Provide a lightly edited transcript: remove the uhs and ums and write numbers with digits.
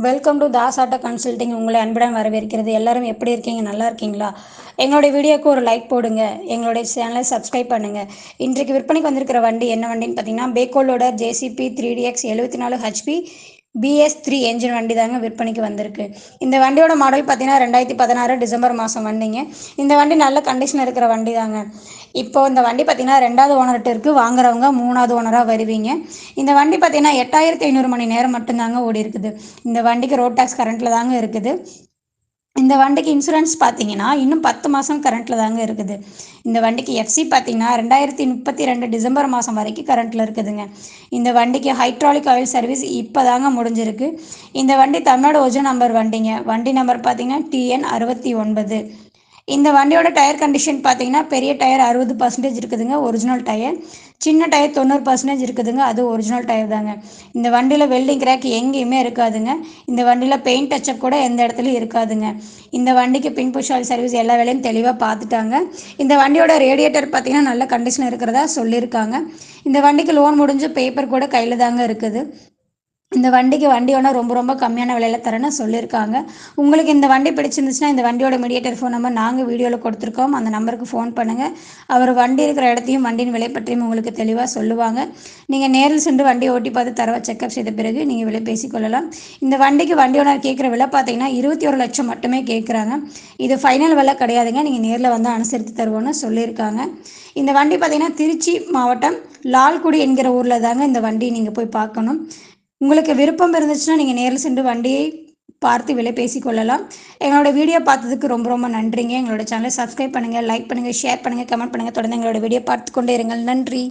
Welcome to Das auto consulting. உங்களை அன்புடன் வரவேற்கிறது. எல்லாரும் எப்படி இருக்கீங்க? நல்லா இருக்கீங்களா? எங்களுடைய வீடியோக்கு ஒரு லைக் போடுங்க. எங்களுடைய சேனலை சப்ஸ்கிரைப் பண்ணுங்க. இன்றைக்கு விற்பனைக்கு வந்திருக்கிற வண்டி என்ன வண்டின்னு பார்த்தீங்கன்னா, பேக்கோலோட JCB 3DX 74 HP BS3 engine வண்டி தாங்க விற்பனைக்கு வந்திருக்கு. இந்த வண்டியோட மாடல் பார்த்தீங்கன்னா 2016 டிசம்பர் மாதம் வண்டிங்க. இந்த வண்டி நல்ல கண்டிஷன் இருக்கிற வண்டி தாங்க. இப்போ இந்த வண்டி பார்த்தீங்கன்னா 2வது ஓனர்கிட்ட இருக்குது. வாங்குறவங்க 3வது ஓனராக வருவீங்க. இந்த வண்டி பார்த்தீங்கன்னா 8500 மணி நேரம் மட்டும்தாங்க ஓடி இருக்குது. இந்த வண்டிக்கு ரோட் டேக்ஸ் கரண்ட்டில் தாங்க இருக்குது. இந்த வண்டிக்கு இன்சூரன்ஸ் பார்த்தீங்கன்னா இன்னும் 10 மாதம் கரண்ட்டில் தாங்க இருக்குது. இந்த வண்டிக்கு எஃப்சி பார்த்தீங்கன்னா 2032 டிசம்பர் மாதம் வரைக்கும் கரண்ட்டில் இருக்குதுங்க. இந்த வண்டிக்கு ஹைட்ராலிக் ஆயில் சர்வீஸ் இப்போ தாங்க முடிஞ்சிருக்கு. இந்த வண்டி தமிழ்நாடு ஒரிஜினல் நம்பர் வண்டிங்க. வண்டி நம்பர் பார்த்தீங்கன்னா TN69. இந்த வண்டியோட டயர் கண்டிஷன் பார்த்தீங்கன்னா பெரிய டயர் 60% இருக்குதுங்க, ஒரிஜினல் டயர். சின்ன டயர் 90% இருக்குதுங்க, அது ஒரிஜினல் டயர் தாங்க. இந்த வண்டியில் வெல்டிங் கிராக் எங்கேயுமே இருக்காதுங்க. இந்த வண்டியில் பெயிண்ட் டச்சப் கூட எந்த இடத்துலையும் இருக்காதுங்க. இந்த வண்டிக்கு பின் புஷ் ஆயில் சர்வீஸ் எல்லா வேலையும் தெளிவாக பார்த்துட்டாங்க. இந்த வண்டியோட ரேடியேட்டர் பார்த்தீங்கன்னா நல்ல கண்டிஷன் இருக்கிறதா சொல்லியிருக்காங்க. இந்த வண்டிக்கு லோன் முடிஞ்சு பேப்பர் கூட கையில் தாங்க இருக்குது. இந்த வண்டிக்கு வண்டி ஓனர் ரொம்ப கம்மியான விலையில் தரேன்னு சொல்லியிருக்காங்க. உங்களுக்கு இந்த வண்டி பிடிச்சிருந்துச்சுன்னா இந்த வண்டியோட மீடியேட்டர் ஃபோன் நம்பர் நாங்கள் வீடியோவில் கொடுத்துருக்கோம். அந்த நம்பருக்கு ஃபோன் பண்ணுங்கள். அவர் வண்டி இருக்கிற இடத்தையும் வண்டியின் விலை பற்றியும் உங்களுக்கு தெளிவாக சொல்லுவாங்க. நீங்கள் நேரில் சென்று வண்டியை ஓட்டி பார்த்து தரவை செக்அப் செய்த பிறகு நீங்கள் விலை பேசிக்கொள்ளலாம். இந்த வண்டிக்கு வண்டி ஓனர் கேட்குற விலை பார்த்தீங்கன்னா 21 லட்சம் மட்டுமே கேட்குறாங்க. இது ஃபைனல் விலை கிடையாதுங்க. நீங்கள் நேரில் வந்து அனுசரித்து தருவோன்னு சொல்லியிருக்காங்க. இந்த வண்டி பார்த்தீங்கன்னா திருச்சி மாவட்டம் லால்குடி என்கிற ஊரில் தாங்க இந்த வண்டி நீங்கள் போய் பார்க்கணும். உங்களுக்கு விருப்பம் இருந்துச்சுன்னா நீங்கள் நேரில் சென்று வண்டியை பார்த்து விலை பேசிக்கொள்ளலாம். எங்களோட வீடியோ பார்த்ததுக்கு ரொம்ப நன்றிங்க. எங்களோட சேனலை சப்ஸ்கிரைப் பண்ணுங்கள், லைக் பண்ணுங்கள், ஷேர் பண்ணுங்கள், கமெண்ட் பண்ணுங்கள். தொடர்ந்து எங்களோட வீடியோ பார்த்து கொண்டே இருங்கள். நன்றி.